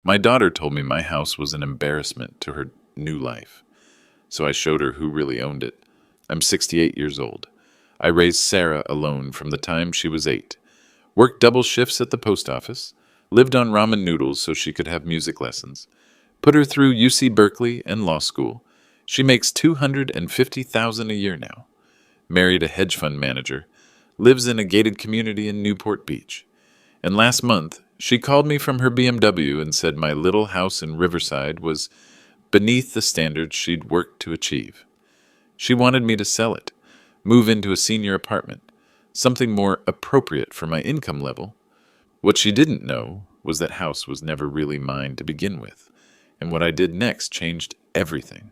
My daughter told me my house was an embarrassment to her new life, so I showed her who really owned it. I'm 68 years old. I raised Sarah alone from the time she was 8, worked double shifts at the post office, lived on ramen noodles so she could have music lessons, put her through UC Berkeley and law school. She makes $250,000 a year now, married a hedge fund manager, lives in a gated community in Newport Beach. And last month, she called me from her BMW and said my little house in Riverside was beneath the standards she'd worked to achieve. She wanted me to sell it, move into a senior apartment, something more appropriate for my income level. What she didn't know was that house was never really mine to begin with, and what I did next changed everything.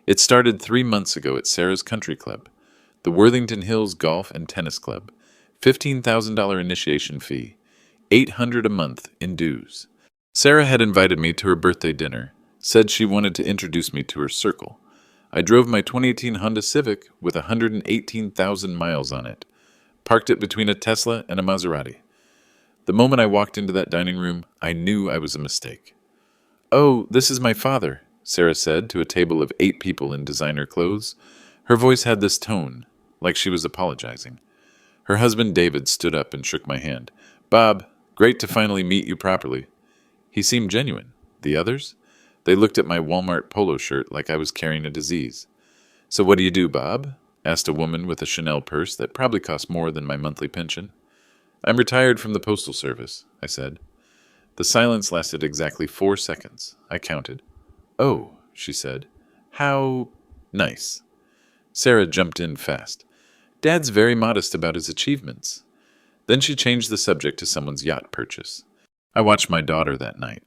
It started 3 months ago at Sarah's Country Club, the Worthington Hills Golf and Tennis Club, $15,000 initiation fee, $800 a month in dues. Sarah had invited me to her birthday dinner, said she wanted to introduce me to her circle. I drove my 2018 Honda Civic with 118,000 miles on it, parked it between a Tesla and a Maserati. The moment I walked into that dining room, I knew I was a mistake. "Oh, this is my father," Sarah said to a table of 8 people in designer clothes. Her voice had this tone, like she was apologizing. Her husband David stood up and shook my hand. "Bob, great to finally meet you properly." He seemed genuine. The others? They looked at my Walmart polo shirt like I was carrying a disease. "So what do you do, Bob?" asked a woman with a Chanel purse that probably cost more than my monthly pension. "I'm retired from the Postal Service," I said. The silence lasted exactly 4 seconds. I counted. "Oh," she said. "How nice." Sarah jumped in fast. "Dad's very modest about his achievements." Then she changed the subject to someone's yacht purchase. I watched my daughter that night.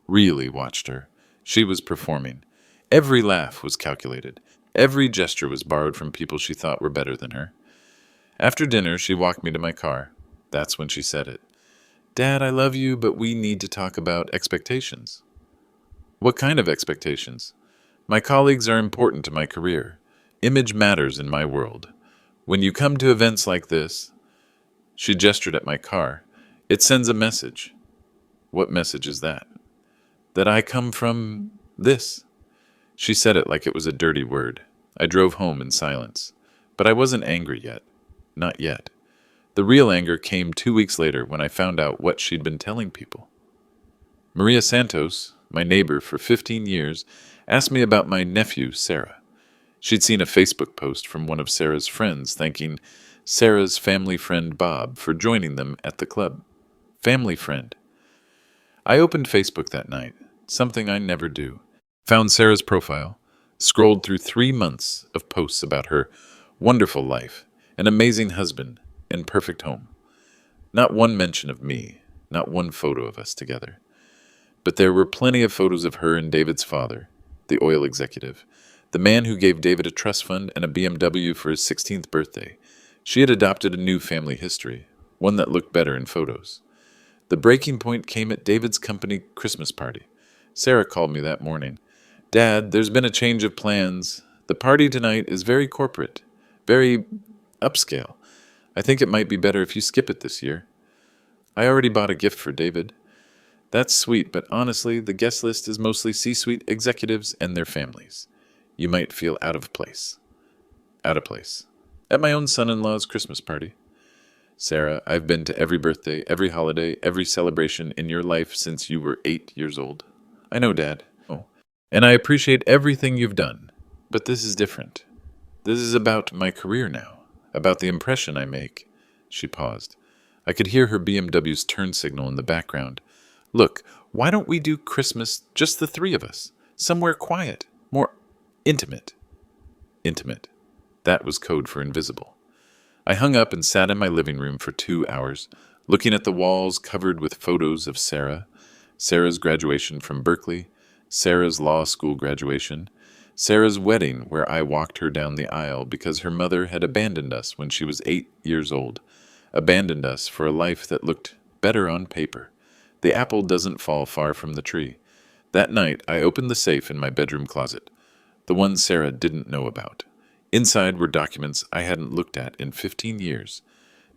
Really watched her. She was performing. Every laugh was calculated. Every gesture was borrowed from people she thought were better than her. After dinner, she walked me to my car. That's when she said it. "Dad, I love you, but we need to talk about expectations." "What kind of expectations?" "My colleagues are important to my career. Image matters in my world. When you come to events like this," she gestured at my car, "it sends a message." "What message is that?" "That I come from this." She said it like it was a dirty word. I drove home in silence. But I wasn't angry yet. Not yet. The real anger came 2 weeks later when I found out what she'd been telling people. Maria Santos, my neighbor for 15 years, asked me about my nephew, Sarah. She'd seen a Facebook post from one of Sarah's friends thanking Sarah's family friend Bob for joining them at the club. Family friend. I opened Facebook that night, something I never do. Found Sarah's profile, scrolled through 3 months of posts about her wonderful life, an amazing husband, and perfect home. Not one mention of me, not one photo of us together. But there were plenty of photos of her and David's father, the oil executive, the man who gave David a trust fund and a BMW for his 16th birthday. She had adopted a new family history, one that looked better in photos. The breaking point came at David's company Christmas party. Sarah called me that morning. "Dad, there's been a change of plans. The party tonight is very corporate, very upscale. I think it might be better if you skip it this year." "I already bought a gift for David." "That's sweet, but honestly, the guest list is mostly C-suite executives and their families. You might feel out of place." Out of place. At my own son-in-law's Christmas party. "Sarah, I've been to every birthday, every holiday, every celebration in your life since you were 8 years old." "I know, Dad. Oh. And I appreciate everything you've done. But this is different. This is about my career now, about the impression I make." She paused. I could hear her BMW's turn signal in the background. "Look, why don't we do Christmas, just the 3 of us? Somewhere quiet, more intimate." Intimate. That was code for invisible. I hung up and sat in my living room for 2 hours, looking at the walls covered with photos of Sarah, Sarah's graduation from Berkeley, Sarah's law school graduation, Sarah's wedding where I walked her down the aisle because her mother had abandoned us when she was 8 years old, abandoned us for a life that looked better on paper. The apple doesn't fall far from the tree. That night, I opened the safe in my bedroom closet, the one Sarah didn't know about. Inside were documents I hadn't looked at in 15 years,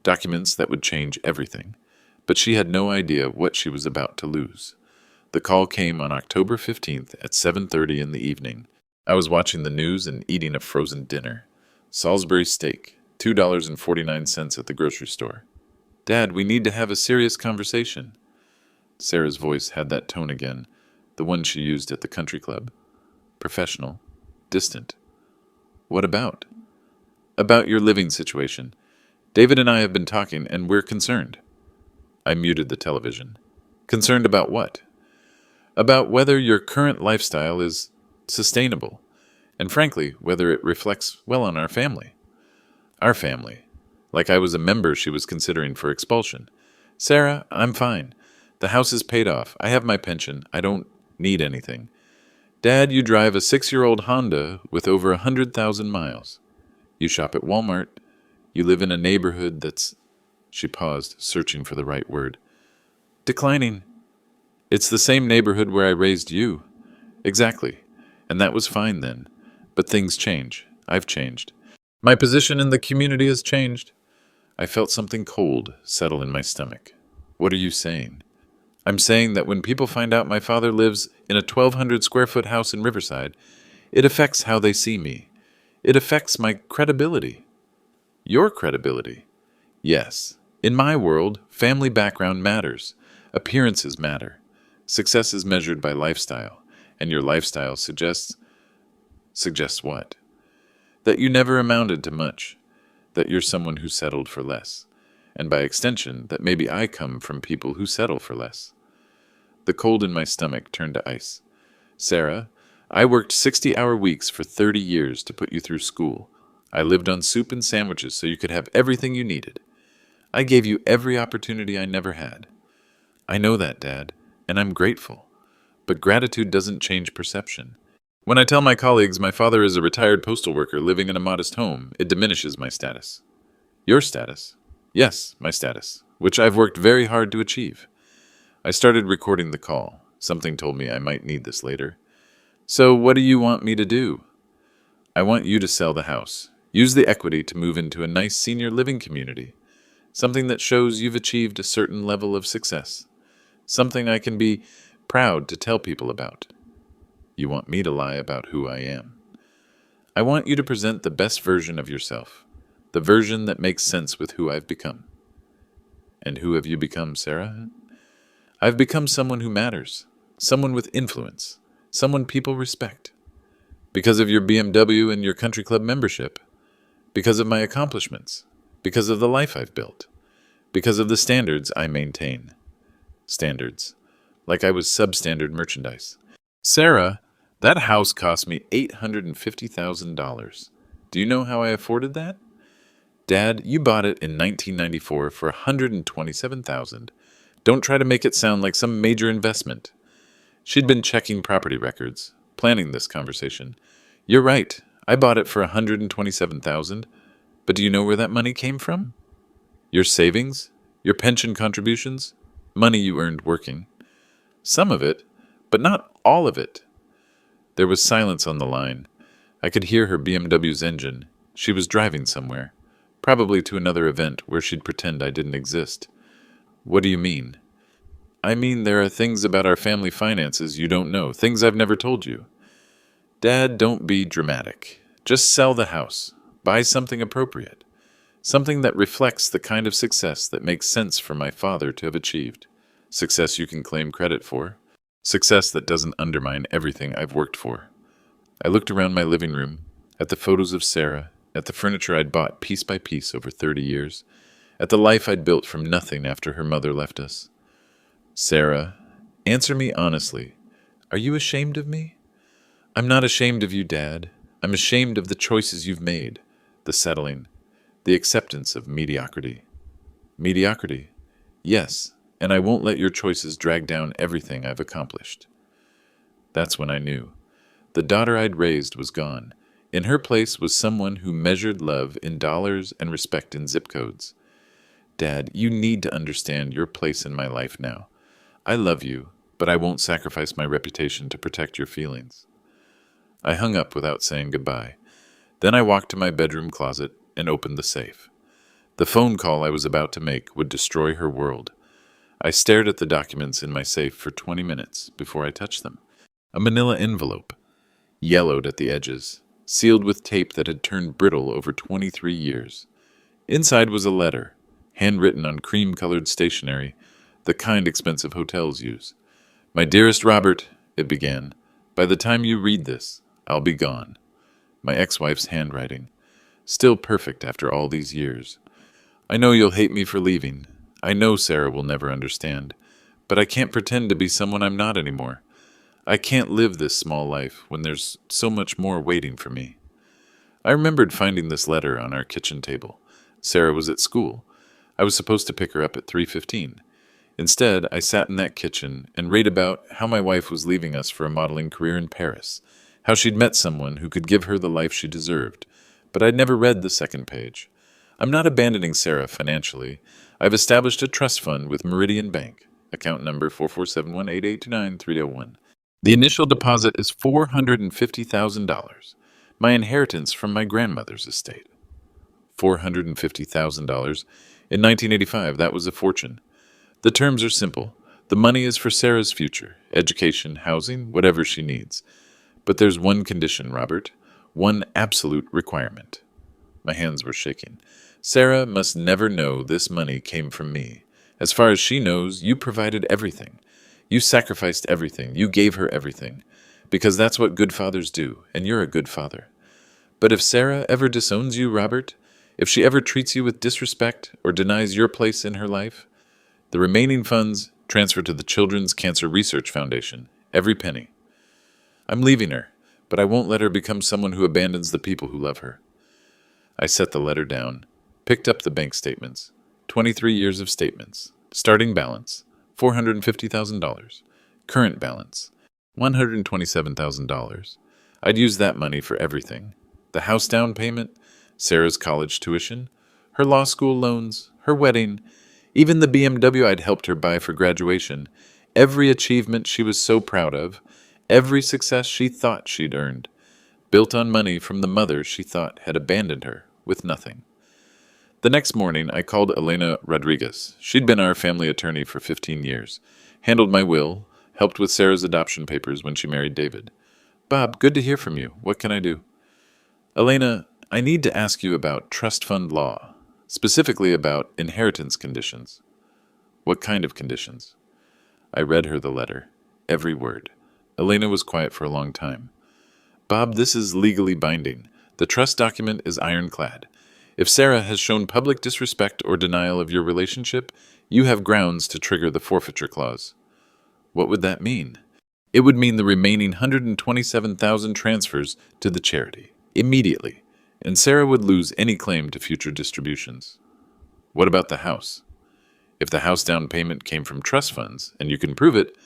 documents that would change everything, but she had no idea what she was about to lose. The call came on October 15th at 7:30 in the evening. I was watching the news and eating a frozen dinner. Salisbury steak, $2.49 at the grocery store. Dad, we need to have a serious conversation. Sarah's voice had that tone again, the one she used at the country club. Professional, distant. What about? About your living situation. David and I have been talking, and we're concerned. I muted the television. Concerned about what? About whether your current lifestyle is sustainable, and frankly, whether it reflects well on our family. Our family. Like I was a member she was considering for expulsion. Sarah, I'm fine. The house is paid off. I have my pension. I don't need anything. Dad, you drive a 6-year-old Honda with over 100,000 miles. You shop at Walmart. You live in a neighborhood that's... She paused, searching for the right word. Declining. It's the same neighborhood where I raised you. Exactly. And that was fine then. But things change. I've changed. My position in the community has changed. I felt something cold settle in my stomach. What are you saying? I'm saying that when people find out my father lives in a 1,200 square foot house in Riverside, it affects how they see me. It affects my credibility. Your credibility? Yes. In my world, family background matters. Appearances matter. Success is measured by lifestyle, and your lifestyle suggests what? That you never amounted to much, that you're someone who settled for less, and by extension, that maybe I come from people who settle for less. The cold in my stomach turned to ice. Sarah, I worked 60-hour weeks for 30 years to put you through school. I lived on soup and sandwiches so you could have everything you needed. I gave you every opportunity I never had. I know that, Dad, and I'm grateful. But gratitude doesn't change perception. When I tell my colleagues my father is a retired postal worker living in a modest home, it diminishes my status. Your status? Yes, my status, which I've worked very hard to achieve. I started recording the call. Something told me I might need this later. So what do you want me to do? I want you to sell the house. Use the equity to move into a nice senior living community. Something that shows you've achieved a certain level of success. Something I can be proud to tell people about. You want me to lie about who I am. I want you to present the best version of yourself. The version that makes sense with who I've become. And who have you become, Sarah? I've become someone who matters. Someone with influence. Someone people respect. Because of your BMW and your country club membership. Because of my accomplishments. Because of the life I've built. Because of the standards I maintain. Standards. Like I was substandard merchandise. Sarah, that house cost me $850,000. Do you know how I afforded that? Dad, you bought it in 1994 for $127,000. Don't try to make it sound like some major investment. She'd been checking property records, planning this conversation. You're right. I bought it for $127,000. But do you know where that money came from? Your savings? Your pension contributions? Money you earned working. Some of it, but not all of it. There was silence on the line. I could hear her BMW's engine. She was driving somewhere. Probably to another event where she'd pretend I didn't exist. What do you mean? I mean there are things about our family finances you don't know, things I've never told you. Dad, don't be dramatic. Just sell the house. Buy something appropriate. Something that reflects the kind of success that makes sense for my father to have achieved. Success you can claim credit for. Success that doesn't undermine everything I've worked for. I looked around my living room, at the photos of Sarah, at the furniture I'd bought piece by piece over 30 years, at the life I'd built from nothing after her mother left us. Sarah, answer me honestly. Are you ashamed of me? I'm not ashamed of you, Dad. I'm ashamed of the choices you've made, the settling, the acceptance of mediocrity. Mediocrity? Yes, and I won't let your choices drag down everything I've accomplished. That's when I knew. The daughter I'd raised was gone. In her place was someone who measured love in dollars and respect in zip codes. Dad, you need to understand your place in my life now. I love you, but I won't sacrifice my reputation to protect your feelings. I hung up without saying goodbye. Then I walked to my bedroom closet and opened the safe. The phone call I was about to make would destroy her world. I stared at the documents in my safe for 20 minutes before I touched them. A manila envelope, yellowed at the edges, sealed with tape that had turned brittle over 23 years. Inside was a letter, handwritten on cream-colored stationery, the kind expensive hotels use. "My dearest Robert," it began, "by the time you read this, I'll be gone." My ex-wife's handwriting, still perfect after all these years. "I know you'll hate me for leaving. I know Sarah will never understand. But I can't pretend to be someone I'm not anymore. I can't live this small life when there's so much more waiting for me." I remembered finding this letter on our kitchen table. Sarah was at school. I was supposed to pick her up at 3:15. Instead, I sat in that kitchen and read about how my wife was leaving us for a modeling career in Paris, how she'd met someone who could give her the life she deserved. But I'd never read the second page. I'm not abandoning Sarah financially. I've established a trust fund with Meridian Bank, account number 44718829301. The initial deposit is $450,000, my inheritance from my grandmother's estate. $450,000. In 1985, that was a fortune. The terms are simple. The money is for Sarah's future, education, housing, whatever she needs. But there's one condition, Robert. One absolute requirement. My hands were shaking. Sarah must never know this money came from me. As far as she knows, you provided everything. You sacrificed everything. You gave her everything. Because that's what good fathers do, and you're a good father. But if Sarah ever disowns you, Robert, if she ever treats you with disrespect or denies your place in her life, the remaining funds transfer to the Children's Cancer Research Foundation, every penny. I'm leaving her, but I won't let her become someone who abandons the people who love her. I set the letter down, picked up the bank statements, 23 years of statements, starting balance, $450,000, current balance, $127,000. I'd use that money for everything. The house down payment, Sarah's college tuition, her law school loans, her wedding, even the BMW I'd helped her buy for graduation, every achievement she was so proud of, every success she thought she'd earned, built on money from the mother she thought had abandoned her with nothing. The next morning, I called Elena Rodriguez. She'd been our family attorney for 15 years, handled my will, helped with Sarah's adoption papers when she married David. "Bob, good to hear from you. What can I do?" "Elena, I need to ask you about trust fund law, specifically about inheritance conditions." "What kind of conditions?" I read her the letter, every word. Elena was quiet for a long time. "Bob, this is legally binding. The trust document is ironclad. If Sarah has shown public disrespect or denial of your relationship, you have grounds to trigger the forfeiture clause." "What would that mean?" "It would mean the remaining 127,000 transfers to the charity, immediately, and Sarah would lose any claim to future distributions." "What about the house?" "If the house down payment came from trust funds, and you can prove it,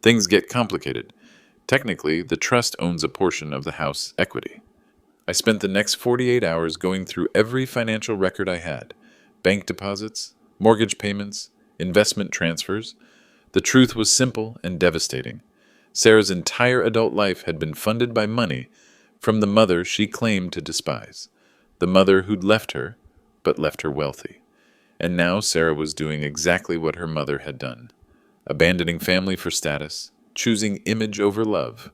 things get complicated. Technically, the trust owns a portion of the house equity." I spent the next 48 hours going through every financial record I had, bank deposits, mortgage payments, investment transfers. The truth was simple and devastating. Sarah's entire adult life had been funded by money from the mother she claimed to despise, the mother who'd left her, but left her wealthy. And now Sarah was doing exactly what her mother had done, abandoning family for status, choosing image over love.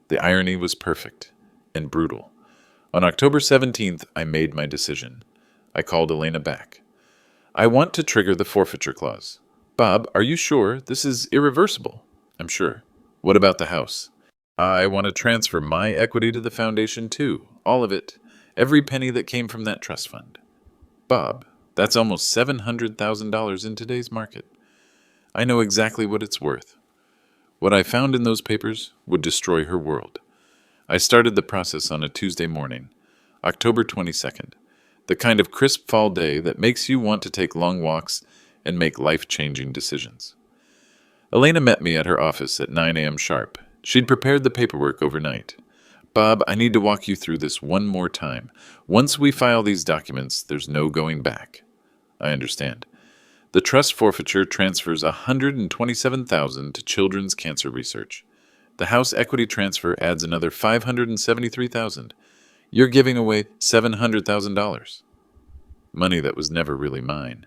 The irony was perfect and brutal. On October 17th, I made my decision. I called Elena back. "I want to trigger the forfeiture clause." "Bob, are you sure? This is irreversible." "I'm sure." "What about the house?" "I want to transfer my equity to the foundation too, all of it, every penny that came from that trust fund." "Bob, that's almost $700,000 in today's market." "I know exactly what it's worth." What I found in those papers would destroy her world. I started the process on a Tuesday morning, October 22nd, the kind of crisp fall day that makes you want to take long walks and make life-changing decisions. Elena met me at her office at 9 a.m. sharp. She'd prepared the paperwork overnight. "Bob, I need to walk you through this one more time. Once we file these documents, there's no going back." "I understand." "The trust forfeiture transfers $127,000 to Children's Cancer Research. The house equity transfer adds another $573,000. You're giving away $700,000. Money that was never really mine.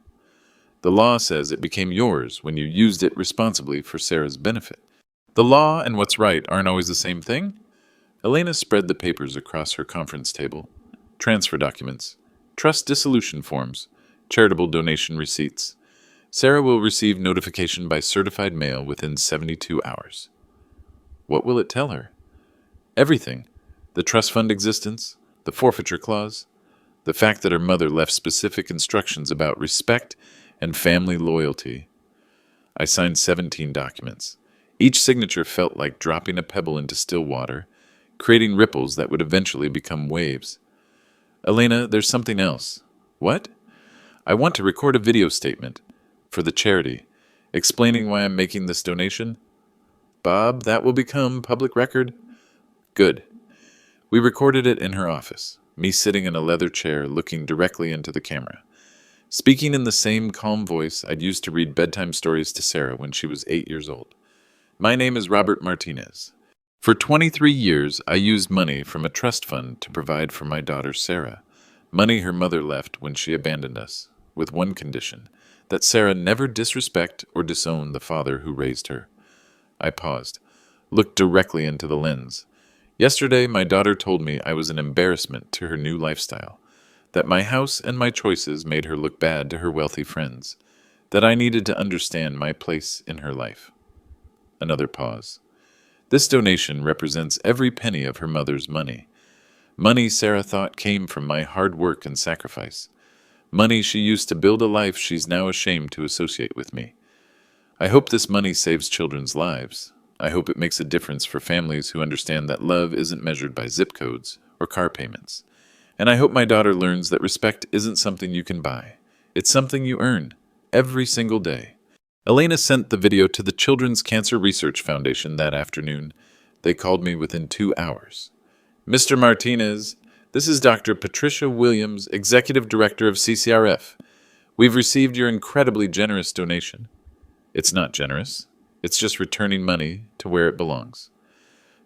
The law says it became yours when you used it responsibly for Sarah's benefit. The law and what's right aren't always the same thing. Elena spread the papers across her conference table. Transfer documents, trust dissolution forms, charitable donation receipts. Sarah will receive notification by certified mail within 72 hours. What will it tell her? Everything. The trust fund existence, the forfeiture clause, the fact that her mother left specific instructions about respect and family loyalty. I signed 17 documents. Each signature felt like dropping a pebble into still water, creating ripples that would eventually become waves. Elena, there's something else. What? I want to record a video statement for the charity, explaining why I'm making this donation. Bob, that will become public record. Good. We recorded it in her office, me sitting in a leather chair looking directly into the camera, speaking in the same calm voice I'd used to read bedtime stories to Sarah when she was 8 years old. My name is Robert Martinez. For 23 years, I used money from a trust fund to provide for my daughter Sarah, money her mother left when she abandoned us, with one condition, that Sarah never disrespect or disown the father who raised her. I paused, looked directly into the lens. Yesterday, my daughter told me I was an embarrassment to her new lifestyle, that my house and my choices made her look bad to her wealthy friends, that I needed to understand my place in her life. Another pause. This donation represents every penny of her mother's money. Money Sarah thought came from my hard work and sacrifice. Money she used to build a life she's now ashamed to associate with me. I hope this money saves children's lives. I hope it makes a difference for families who understand that love isn't measured by zip codes or car payments. And I hope my daughter learns that respect isn't something you can buy. It's something you earn, every single day. Elena sent the video to the Children's Cancer Research Foundation that afternoon. They called me within 2 hours. Mr. Martinez, this is Dr. Patricia Williams, Executive Director of CCRF. We've received your incredibly generous donation. It's not generous. It's just returning money to where it belongs.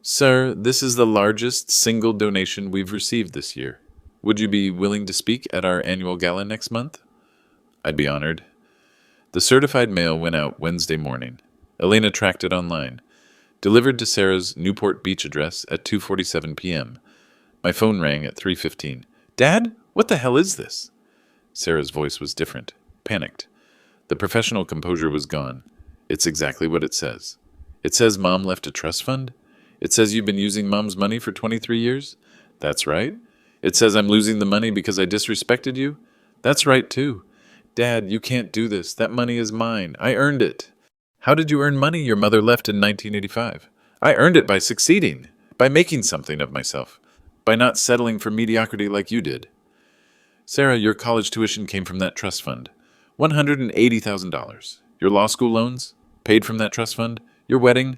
Sir, this is the largest single donation we've received this year. Would you be willing to speak at our annual gala next month? I'd be honored. The certified mail went out Wednesday morning. Elena tracked it online. Delivered to Sarah's Newport Beach address at 2:47 p.m. My phone rang at 3:15. Dad, what the hell is this? Sarah's voice was different, panicked. The professional composure was gone. It's exactly what it says. It says Mom left a trust fund. It says you've been using Mom's money for 23 years. That's right. It says I'm losing the money because I disrespected you. That's right, too. Dad, you can't do this. That money is mine. I earned it. How did you earn money your mother left in 1985? I earned it by succeeding, by making something of myself, by not settling for mediocrity like you did. Sarah, your college tuition came from that trust fund. $180,000. Your law school loans? Paid from that trust fund? Your wedding?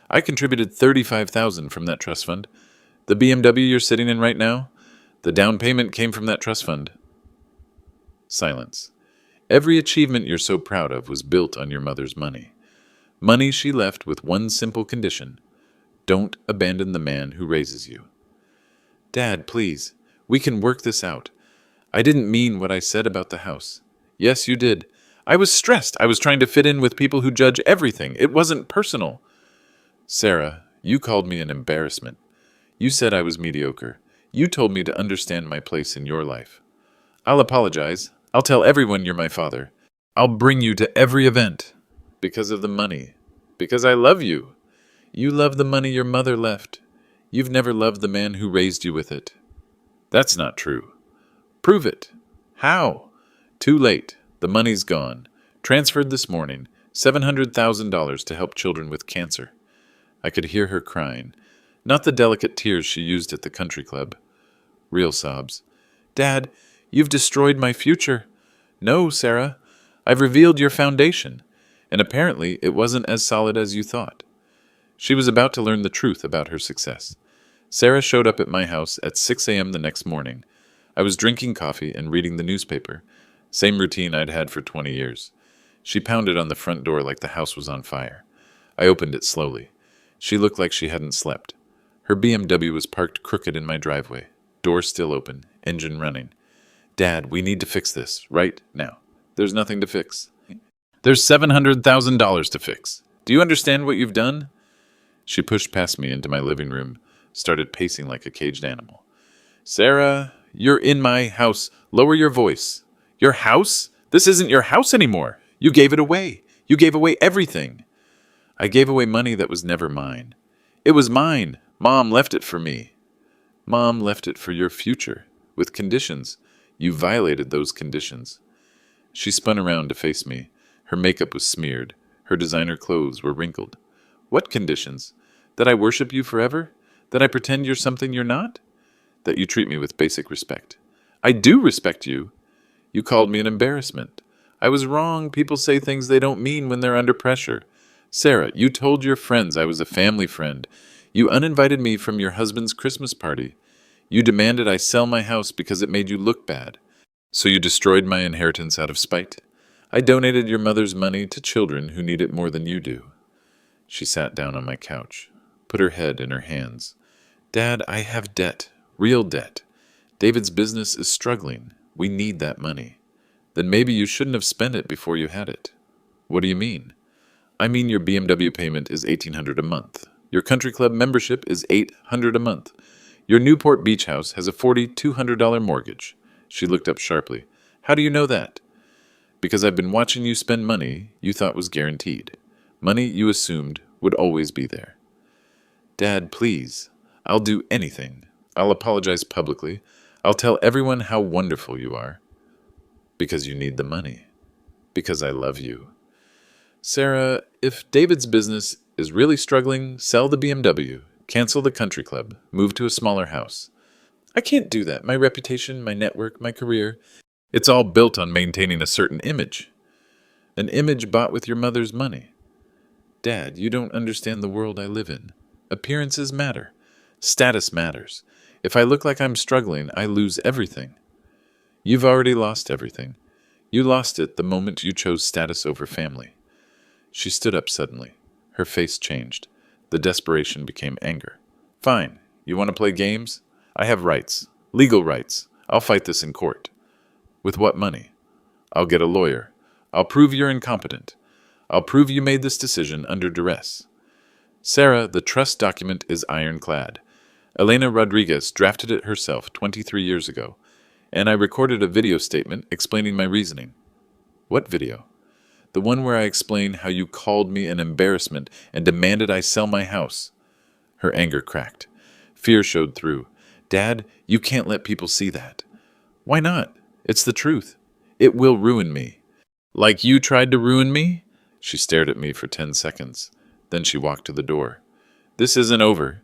I contributed $35,000 from that trust fund. The BMW you're sitting in right now? The down payment came from that trust fund. Silence. Every achievement you're so proud of was built on your mother's money. Money she left with one simple condition. Don't abandon the man who raises you. Dad, please. We can work this out. I didn't mean what I said about the house. Yes, you did. I was stressed. I was trying to fit in with people who judge everything. It wasn't personal. Sarah, you called me an embarrassment. You said I was mediocre. You told me to understand my place in your life. I'll apologize. I'll tell everyone you're my father. I'll bring you to every event. Because of the money. Because I love you. You love the money your mother left. You've never loved the man who raised you with it. That's not true. Prove it. How? Too late. The money's gone. Transferred this morning. $700,000 to help children with cancer. I could hear her crying. Not the delicate tears she used at the country club. Real sobs. Dad, you've destroyed my future. No, Sarah. I've revealed your foundation. And apparently it wasn't as solid as you thought. She was about to learn the truth about her success. Sarah showed up at my house at 6 a.m. the next morning. I was drinking coffee and reading the newspaper. Same routine I'd had for 20 years. She pounded on the front door like the house was on fire. I opened it slowly. She looked like she hadn't slept. Her BMW was parked crooked in my driveway. Door still open, engine running. Dad, we need to fix this, right now. There's nothing to fix. There's $700,000 to fix. Do you understand what you've done? She pushed past me into my living room, started pacing like a caged animal. Sarah, you're in my house. Lower your voice. Your house? This isn't your house anymore. You gave it away. You gave away everything. I gave away money that was never mine. It was mine. Mom left it for me. Mom left it for your future, with conditions. You violated those conditions. She spun around to face me. Her makeup was smeared. Her designer clothes were wrinkled. What conditions? That I worship you forever? That I pretend you're something you're not? That you treat me with basic respect? I do respect you. You called me an embarrassment. I was wrong. People say things they don't mean when they're under pressure. Sarah, you told your friends I was a family friend. You uninvited me from your husband's Christmas party. You demanded I sell my house because it made you look bad. So you destroyed my inheritance out of spite. I donated your mother's money to children who need it more than you do. She sat down on my couch, put her head in her hands. Dad, I have debt, real debt. David's business is struggling. We need that money. Then maybe you shouldn't have spent it before you had it. What do you mean? I mean your BMW payment is $1,800 a month. Your country club membership is $800 a month. Your Newport Beach house has a $4,200 mortgage. She looked up sharply. How do you know that? Because I've been watching you spend money you thought was guaranteed. Money you assumed would always be there. Dad, please. I'll do anything. I'll apologize publicly. I'll tell everyone how wonderful you are. Because you need the money. Because I love you. Sarah, if David's business is really struggling, sell the BMW, cancel the country club, move to a smaller house. I can't do that. My reputation, my network, my career, it's all built on maintaining a certain image. An image bought with your mother's money. Dad, you don't understand the world I live in. Appearances matter. Status matters. If I look like I'm struggling, I lose everything. You've already lost everything. You lost it the moment you chose status over family. She stood up suddenly. Her face changed. The desperation became anger. Fine. You want to play games? I have rights. Legal rights. I'll fight this in court. With what money? I'll get a lawyer. I'll prove you're incompetent. I'll prove you made this decision under duress. Sarah, the trust document is ironclad. Elena Rodriguez drafted it herself 23 years ago, and I recorded a video statement explaining my reasoning. What video? The one where I explain how you called me an embarrassment and demanded I sell my house. Her anger cracked. Fear showed through. Dad, you can't let people see that. Why not? It's the truth. It will ruin me. Like you tried to ruin me? She stared at me for 10 seconds. Then she walked to the door. This isn't over.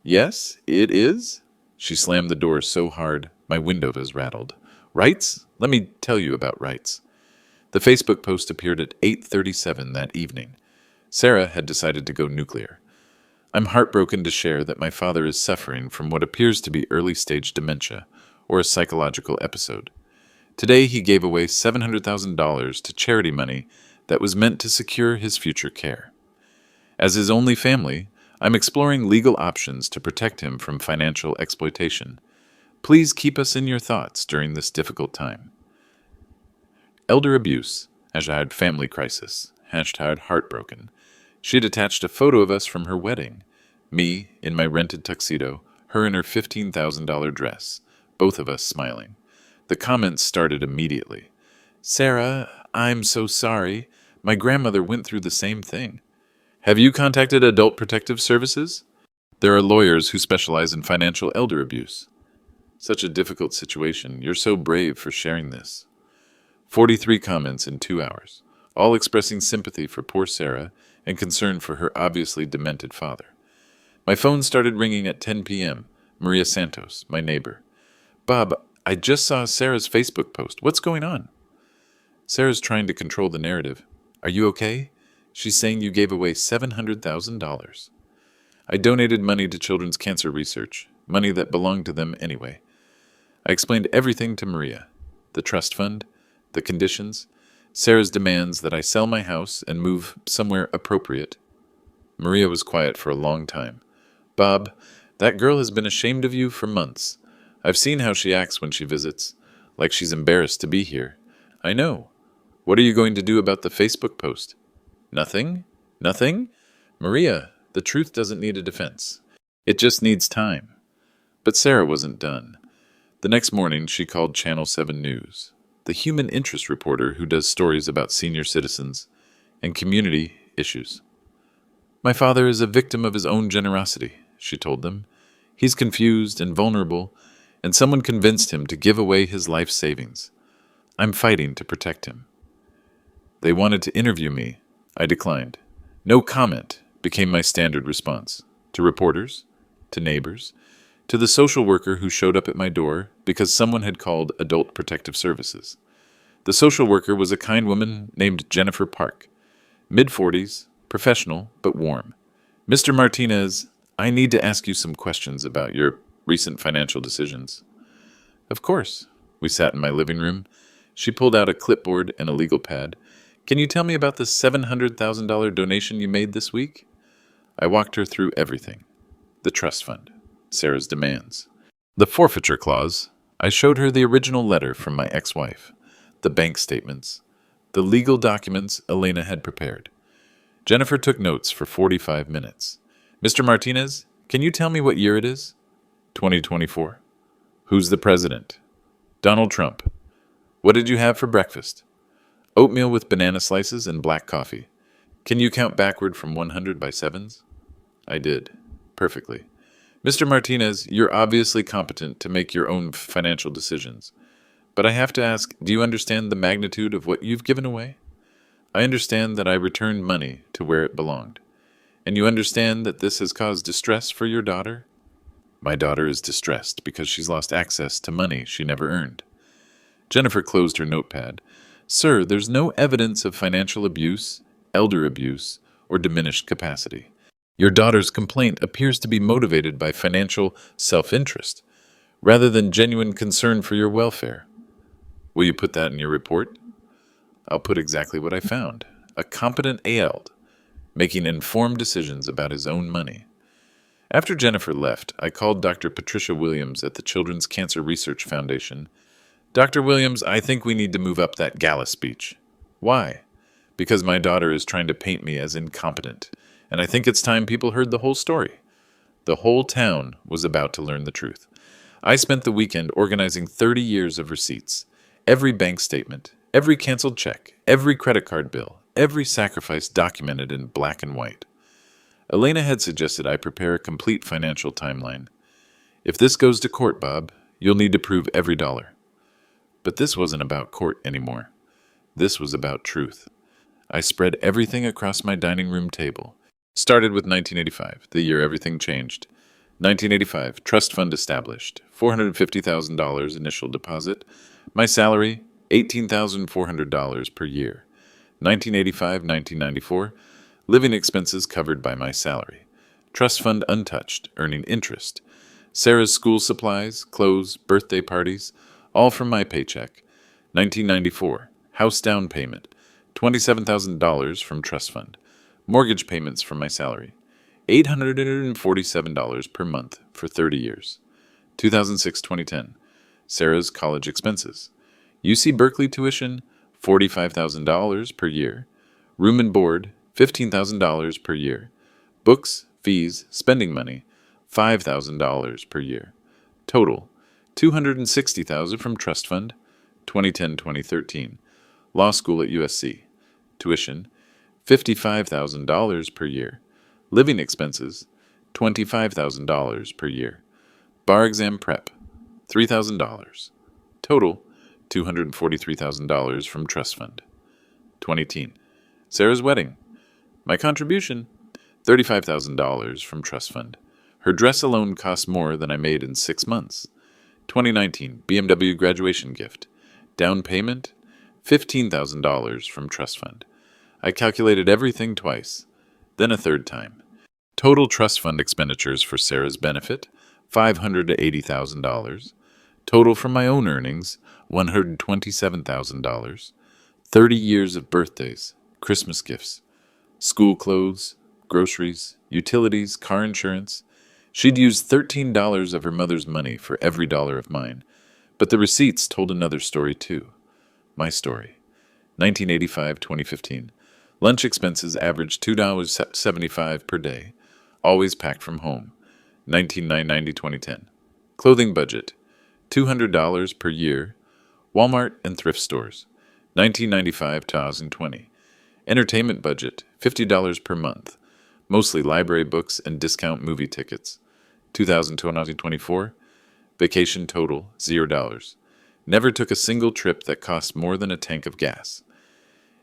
Yes, it is? She slammed the door so hard, my window was rattled. Rights? Let me tell you about rights. The Facebook post appeared at 8:37 that evening. Sarah had decided to go nuclear. I'm heartbroken to share that my father is suffering from what appears to be early-stage dementia, or a psychological episode. Today he gave away $700,000 to charity money that was meant to secure his future care. As his only family, I'm exploring legal options to protect him from financial exploitation. Please keep us in your thoughts during this difficult time. Elder abuse, #family crisis, #heartbroken. She'd attached a photo of us from her wedding. Me, in my rented tuxedo, her in her $15,000 dress, both of us smiling. The comments started immediately. Sarah, I'm so sorry. My grandmother went through the same thing. Have you contacted Adult Protective Services? There are lawyers who specialize in financial elder abuse. Such a difficult situation. You're so brave for sharing this. 43 comments in 2 hours, all expressing sympathy for poor Sarah and concern for her obviously demented father. My phone started ringing at 10 p.m. Maria Santos, my neighbor. Bob, I just saw Sarah's Facebook post. What's going on? Sarah's trying to control the narrative. Are you okay? She's saying you gave away $700,000. I donated money to children's cancer research, money that belonged to them anyway. I explained everything to Maria. The trust fund, the conditions, Sarah's demands that I sell my house and move somewhere appropriate. Maria was quiet for a long time. Bob, that girl has been ashamed of you for months. I've seen how she acts when she visits, like she's embarrassed to be here. I know. What are you going to do about the Facebook post? Nothing? Nothing? Maria, the truth doesn't need a defense. It just needs time. But Sarah wasn't done. The next morning, she called Channel 7 News, the human interest reporter who does stories about senior citizens and community issues. My father is a victim of his own generosity, she told them. He's confused and vulnerable, and someone convinced him to give away his life savings. I'm fighting to protect him. They wanted to interview me. I declined. No comment became my standard response. To reporters, to neighbors, to the social worker who showed up at my door because someone had called Adult Protective Services. The social worker was a kind woman named Jennifer Park, mid-40s, professional, but warm. Mr. Martinez, I need to ask you some questions about your recent financial decisions. Of course. We sat in my living room. She pulled out a clipboard and a legal pad. Can you tell me about the $700,000 donation you made this week? I walked her through everything. The trust fund, Sarah's demands, the forfeiture clause. I showed her the original letter from my ex-wife, the bank statements, the legal documents Elena had prepared. Jennifer took notes for 45 minutes. Mr. Martinez, can you tell me what year it is? 2024. Who's the president? Donald Trump. What did you have for breakfast? Oatmeal with banana slices and black coffee. Can you count backward from 100 by sevens? I did. Perfectly. Mr. Martinez, you're obviously competent to make your own financial decisions. But I have to ask, do you understand the magnitude of what you've given away? I understand that I returned money to where it belonged. And you understand that this has caused distress for your daughter? My daughter is distressed because she's lost access to money she never earned. Jennifer closed her notepad. Sir, there's no evidence of financial abuse, elder abuse, or diminished capacity. Your daughter's complaint appears to be motivated by financial self-interest, rather than genuine concern for your welfare. Will you put that in your report? I'll put exactly what I found. A competent ALD, making informed decisions about his own money. After Jennifer left, I called Dr. Patricia Williams at the Children's Cancer Research Foundation. Dr. Williams, I think we need to move up that gala speech. Why? Because my daughter is trying to paint me as incompetent, and I think it's time people heard the whole story. The whole town was about to learn the truth. I spent the weekend organizing 30 years of receipts, every bank statement, every canceled check, every credit card bill, every sacrifice documented in black and white. Elena had suggested I prepare a complete financial timeline. If this goes to court, Bob, you'll need to prove every dollar. But this wasn't about court anymore. This was about truth. I spread everything across my dining room table. Started with 1985, the year everything changed. 1985, trust fund established, $450,000 initial deposit. My salary, $18,400 per year. 1985-1994, living expenses covered by my salary. Trust fund untouched, earning interest. Sarah's school supplies, clothes, birthday parties, all from my paycheck. 1994, house down payment, $27,000 from trust fund. Mortgage payments from my salary, $847 per month for 30 years. 2006-2010, Sarah's college expenses. UC Berkeley tuition, $45,000 per year. Room and board, $15,000 per year. Books, fees, spending money, $5,000 per year. Total, $260,000 from trust fund, 2010-2013. Law school at USC. Tuition, $55,000 per year. Living expenses, $25,000 per year. Bar exam prep, $3,000. Total, $243,000 from trust fund. 2010. Sarah's wedding. My contribution, $35,000 from trust fund. Her dress alone cost more than I made in 6 months. 2019 BMW graduation gift. Down payment, $15,000 from trust fund. I calculated everything twice, then a third time. Total trust fund expenditures for Sarah's benefit, $580,000. Total from my own earnings, $127,000. 30 years of birthdays, Christmas gifts, school clothes, groceries, utilities, car insurance. She'd used $13 of her mother's money for every dollar of mine. But the receipts told another story too. My story. 1985-2015. Lunch expenses averaged $2.75 per day, always packed from home. 1990-2010. Clothing budget, $200 per year, Walmart and thrift stores. 1995-2020. Entertainment budget, $50 per month, mostly library books and discount movie tickets. 2024. Vacation total, $0. Never took a single trip that cost more than a tank of gas.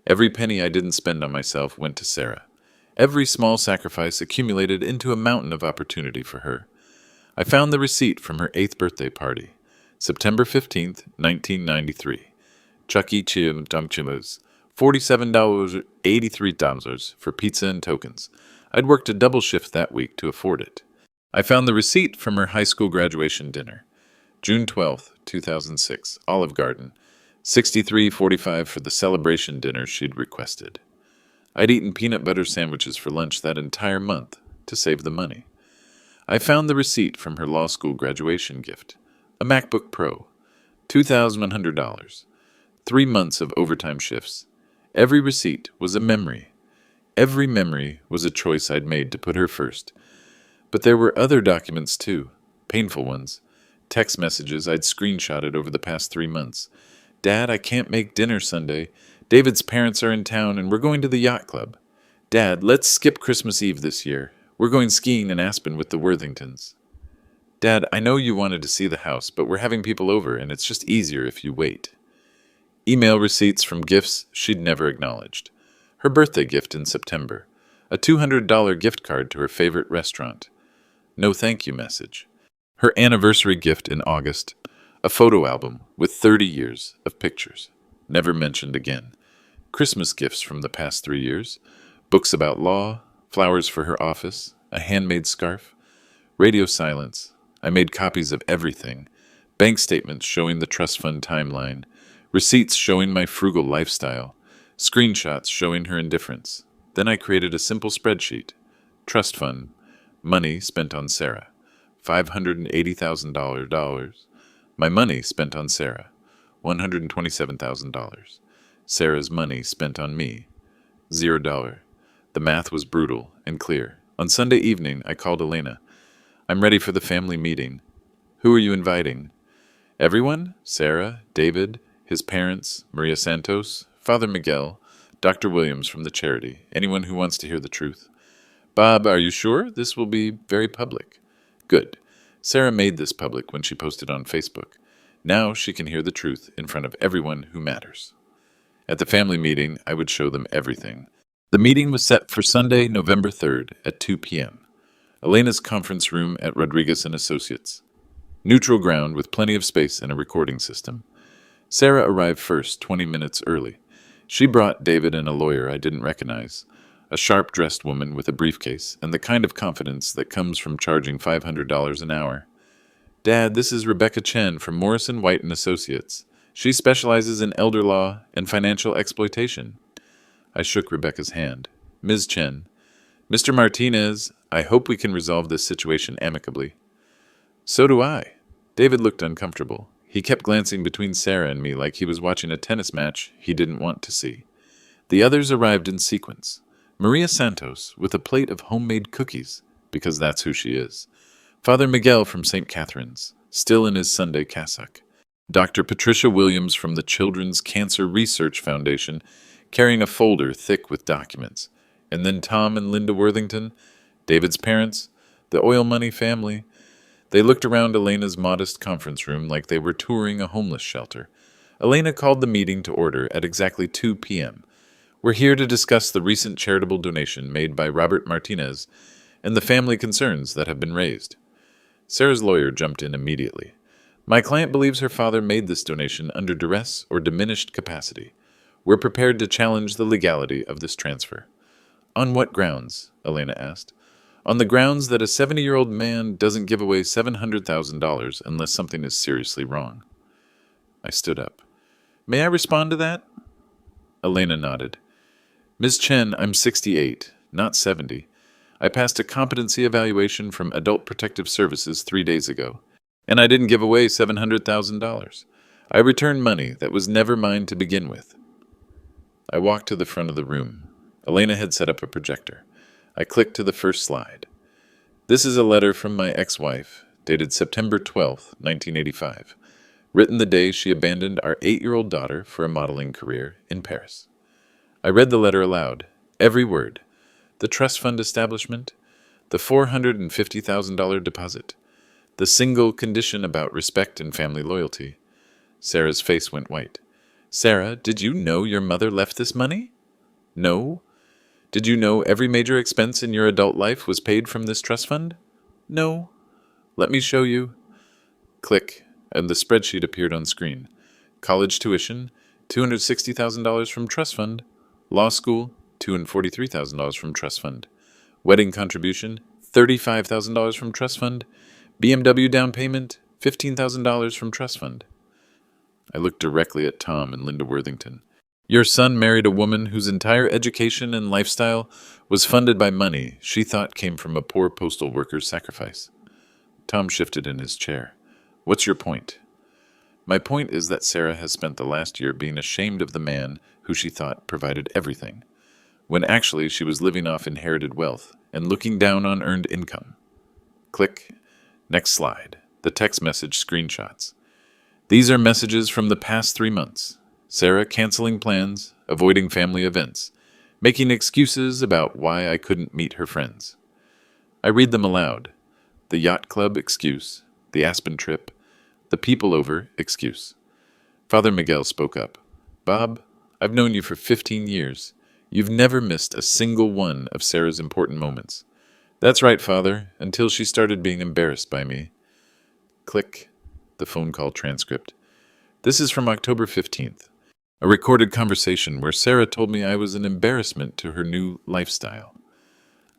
Every penny I didn't spend on myself went to Sarah. Every small sacrifice accumulated into a mountain of opportunity for her. I found the receipt from her 8th birthday party, September 15th, 1993. Chuck E. Cheese Dunchimas, $47.83 for pizza and tokens. I'd worked a double shift that week to afford it. I found the receipt from her high school graduation dinner, June 12th, 2006, Olive Garden, $63.45 for the celebration dinner she'd requested. I'd eaten peanut butter sandwiches for lunch that entire month to save the money. I found the receipt from her law school graduation gift, a MacBook Pro, $2,100, 3 months of overtime shifts. Every receipt was a memory. Every memory was a choice I'd made to put her first. But there were other documents too, painful ones. Text messages I'd screenshotted over the past 3 months. Dad, I can't make dinner Sunday. David's parents are in town and we're going to the yacht club. Dad, let's skip Christmas Eve this year. We're going skiing in Aspen with the Worthingtons. Dad, I know you wanted to see the house, but we're having people over and it's just easier if you wait. Email receipts from gifts she'd never acknowledged. Her birthday gift in September. A $200 gift card to her favorite restaurant. No thank you message. Her anniversary gift in August. A photo album with 30 years of pictures. Never mentioned again. Christmas gifts from the past 3 years. Books about law. Flowers for her office. A handmade scarf. Radio silence. I made copies of everything. Bank statements showing the trust fund timeline. Receipts showing my frugal lifestyle. Screenshots showing her indifference. Then I created a simple spreadsheet. Trust fund. Money spent on Sarah. $580,000. My money spent on Sarah. $127,000. Sarah's money spent on me. $0. The math was brutal and clear. On Sunday evening, I called Elena. I'm ready for the family meeting. Who are you inviting? Everyone? Sarah, David, his parents, Maria Santos, Father Miguel, Dr. Williams from the charity. Anyone who wants to hear the truth. Bob, are you sure? This will be very public. Good. Sarah made this public when she posted on Facebook. Now she can hear the truth in front of everyone who matters. At the family meeting, I would show them everything. The meeting was set for Sunday, November 3rd at 2 p.m. Elena's conference room at Rodriguez & Associates. Neutral ground with plenty of space and a recording system. Sarah arrived first, 20 minutes early. She brought David and a lawyer I didn't recognize, a sharp-dressed woman with a briefcase, and the kind of confidence that comes from charging $500 an hour. Dad, this is Rebecca Chen from Morrison White & Associates. She specializes in elder law and financial exploitation. I shook Rebecca's hand. Ms. Chen. Mr. Martinez, I hope we can resolve this situation amicably. So do I. David looked uncomfortable. He kept glancing between Sarah and me like he was watching a tennis match he didn't want to see. The others arrived in sequence. Maria Santos with a plate of homemade cookies, because that's who she is. Father Miguel from St. Catherine's, still in his Sunday cassock. Dr. Patricia Williams from the Children's Cancer Research Foundation, carrying a folder thick with documents. And then Tom and Linda Worthington, David's parents, the oil money family. They looked around Elena's modest conference room like they were touring a homeless shelter. Elena called the meeting to order at exactly 2 p.m. We're here to discuss the recent charitable donation made by Robert Martinez and the family concerns that have been raised. Sarah's lawyer jumped in immediately. My client believes her father made this donation under duress or diminished capacity. We're prepared to challenge the legality of this transfer. On what grounds? Elena asked. On the grounds that a 70-year-old man doesn't give away $700,000 unless something is seriously wrong. I stood up. May I respond to that? Elena nodded. Ms. Chen, I'm 68, not 70. I passed a competency evaluation from Adult Protective Services 3 days ago, and I didn't give away $700,000. I returned money that was never mine to begin with. I walked to the front of the room. Elena had set up a projector. I clicked to the first slide. This is a letter from my ex-wife, dated September 12th, 1985, written the day she abandoned our 8-year-old daughter for a modeling career in Paris. I read the letter aloud, every word. The trust fund establishment, the $450,000 deposit, the single condition about respect and family loyalty. Sarah's face went white. Sarah, did you know your mother left this money? No. Did you know every major expense in your adult life was paid from this trust fund? No. Let me show you. Click, and the spreadsheet appeared on screen. College tuition, $260,000 from trust fund. Law school, $243,000 from trust fund. Wedding contribution, $35,000 from trust fund. BMW down payment, $15,000 from trust fund. I looked directly at Tom and Linda Worthington. Your son married a woman whose entire education and lifestyle was funded by money she thought came from a poor postal worker's sacrifice. Tom shifted in his chair. What's your point? My point is that Sarah has spent the last year being ashamed of the man who she thought provided everything, when actually she was living off inherited wealth and looking down on earned income. Click. Next slide. The text message screenshots. These are messages from the past 3 months. Sarah canceling plans, avoiding family events, making excuses about why I couldn't meet her friends. I read them aloud. The yacht club excuse, the Aspen trip, the people over excuse. Father Miguel spoke up. Bob, I've known you for 15 years. You've never missed a single one of Sarah's important moments. That's right, Father, until she started being embarrassed by me. Click. The phone call transcript. This is from October 15th. A recorded conversation where Sarah told me I was an embarrassment to her new lifestyle.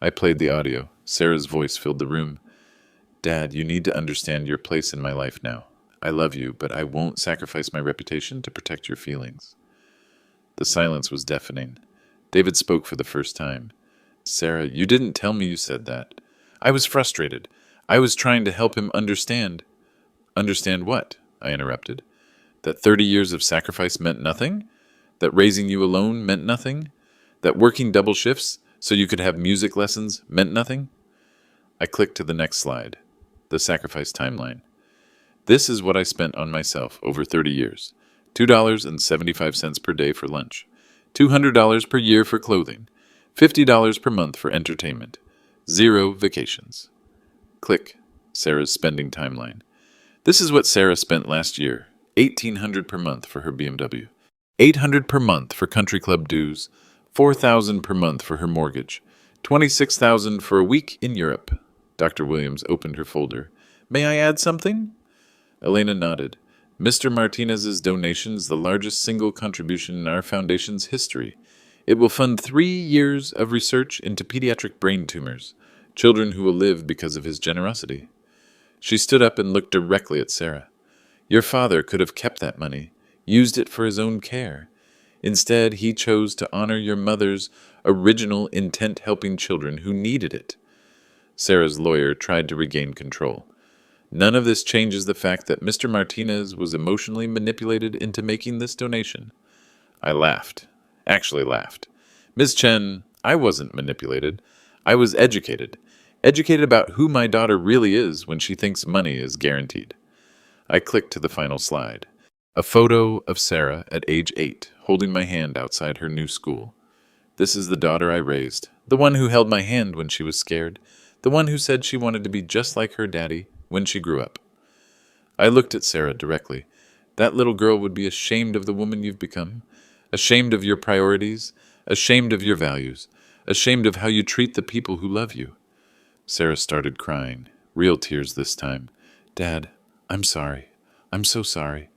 I played the audio. Sarah's voice filled the room. Dad, you need to understand your place in my life now. I love you, but I won't sacrifice my reputation to protect your feelings. The silence was deafening. David spoke for the first time. Sarah, you didn't tell me you said that. I was frustrated. I was trying to help him understand. Understand what? I interrupted. That 30 years of sacrifice meant nothing? That raising you alone meant nothing? That working double shifts so you could have music lessons meant nothing? I clicked to the next slide. The sacrifice timeline. This is what I spent on myself over 30 years. $2.75 per day for lunch. $200 per year for clothing. $50 per month for entertainment. 0 vacations. Click. Sarah's spending timeline. This is what Sarah spent last year. $1,800 per month for her BMW. $800 per month for country club dues. $4,000 per month for her mortgage. $26,000 for a week in Europe. Dr. Williams opened her folder. May I add something? Elena nodded. Mr. Martinez's donation is the largest single contribution in our foundation's history. It will fund 3 years of research into pediatric brain tumors, children who will live because of his generosity. She stood up and looked directly at Sarah. Your father could have kept that money, used it for his own care. Instead, he chose to honor your mother's original intent helping children who needed it. Sarah's lawyer tried to regain control. None of this changes the fact that Mr. Martinez was emotionally manipulated into making this donation. I laughed. Actually laughed. Ms. Chen, I wasn't manipulated. I was educated. Educated about who my daughter really is when she thinks money is guaranteed. I clicked to the final slide. A photo of Sarah at age 8, holding my hand outside her new school. This is the daughter I raised, the one who held my hand when she was scared, the one who said she wanted to be just like her daddy when she grew up. I looked at Sarah directly. That little girl would be ashamed of the woman you've become, ashamed of your priorities, ashamed of your values, ashamed of how you treat the people who love you. Sarah started crying, real tears this time. Dad, I'm sorry. I'm so sorry.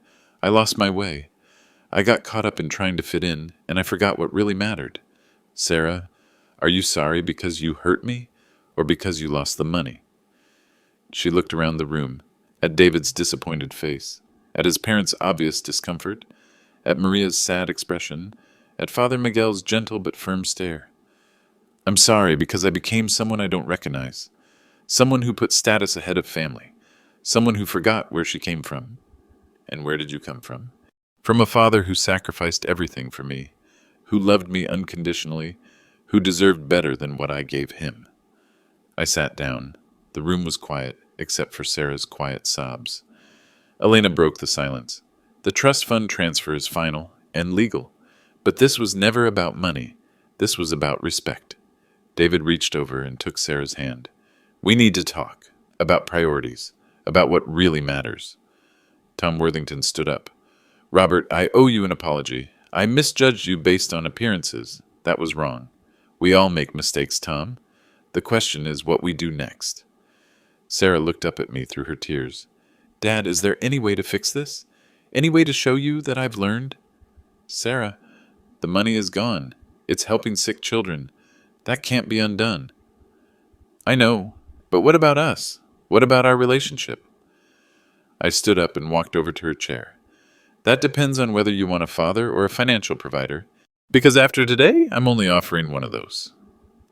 I lost my way. I got caught up in trying to fit in, and I forgot what really mattered. Sarah, are you sorry because you hurt me, or because you lost the money? She looked around the room, at David's disappointed face, at his parents' obvious discomfort, at Maria's sad expression, at Father Miguel's gentle but firm stare. I'm sorry because I became someone I don't recognize, someone who put status ahead of family, someone who forgot where she came from. And where did you come from? From a father who sacrificed everything for me, who loved me unconditionally, who deserved better than what I gave him. I sat down. The room was quiet, except for Sarah's quiet sobs. Elena broke the silence. The trust fund transfer is final and legal, but this was never about money. This was about respect. David reached over and took Sarah's hand. We need to talk about priorities, about what really matters. Tom Worthington stood up. Robert, I owe you an apology. I misjudged you based on appearances. That was wrong. We all make mistakes, Tom. The question is what we do next. Sarah looked up at me through her tears. Dad, is there any way to fix this? Any way to show you that I've learned? Sarah, the money is gone. It's helping sick children. That can't be undone. I know, but what about us? What about our relationship? I stood up and walked over to her chair. That depends on whether you want a father or a financial provider, because after today, I'm only offering one of those.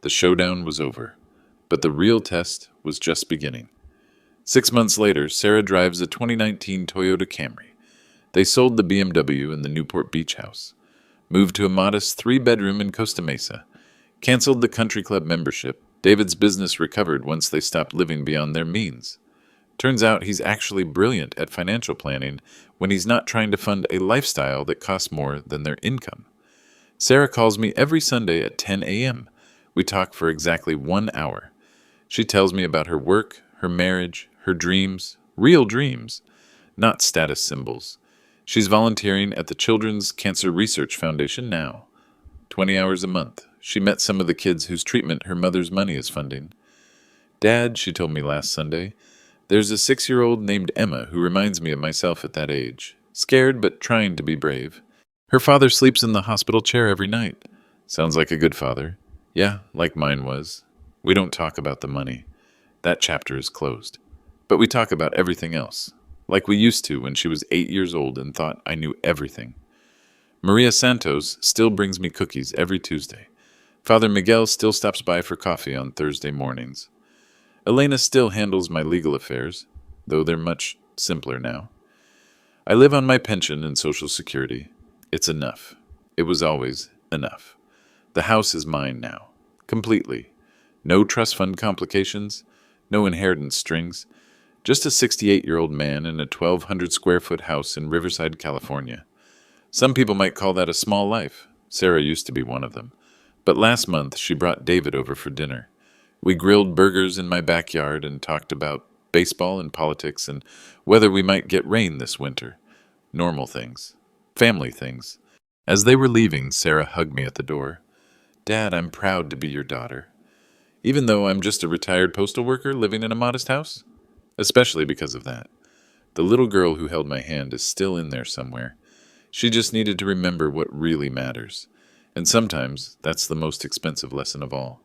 The showdown was over, but the real test was just beginning. 6 months later, Sarah drives a 2019 Toyota Camry. They sold the BMW in the Newport Beach house, moved to a modest 3-bedroom in Costa Mesa, canceled the country club membership. David's business recovered once they stopped living beyond their means. Turns out he's actually brilliant at financial planning when he's not trying to fund a lifestyle that costs more than their income. Sarah calls me every Sunday at 10 a.m. We talk for exactly 1 hour. She tells me about her work, her marriage, her dreams, real dreams, not status symbols. She's volunteering at the Children's Cancer Research Foundation now. 20 hours a month. She met some of the kids whose treatment her mother's money is funding. Dad, she told me last Sunday, there's a 6-year-old named Emma who reminds me of myself at that age, scared but trying to be brave. Her father sleeps in the hospital chair every night. Sounds like a good father. Yeah, like mine was. We don't talk about the money. That chapter is closed. But we talk about everything else, like we used to when she was 8 years old and thought I knew everything. Maria Santos still brings me cookies every Tuesday. Father Miguel still stops by for coffee on Thursday mornings. Elena still handles my legal affairs, though they're much simpler now. I live on my pension and Social Security. It's enough. It was always enough. The house is mine now, completely. No trust fund complications, no inheritance strings, just a 68-year-old man in a 1,200-square-foot house in Riverside, California. Some people might call that a small life. Sarah used to be one of them. But last month, she brought David over for dinner. We grilled burgers in my backyard and talked about baseball and politics and whether we might get rain this winter. Normal things. Family things. As they were leaving, Sarah hugged me at the door. Dad, I'm proud to be your daughter. Even though I'm just a retired postal worker living in a modest house? Especially because of that. The little girl who held my hand is still in there somewhere. She just needed to remember what really matters. And sometimes that's the most expensive lesson of all.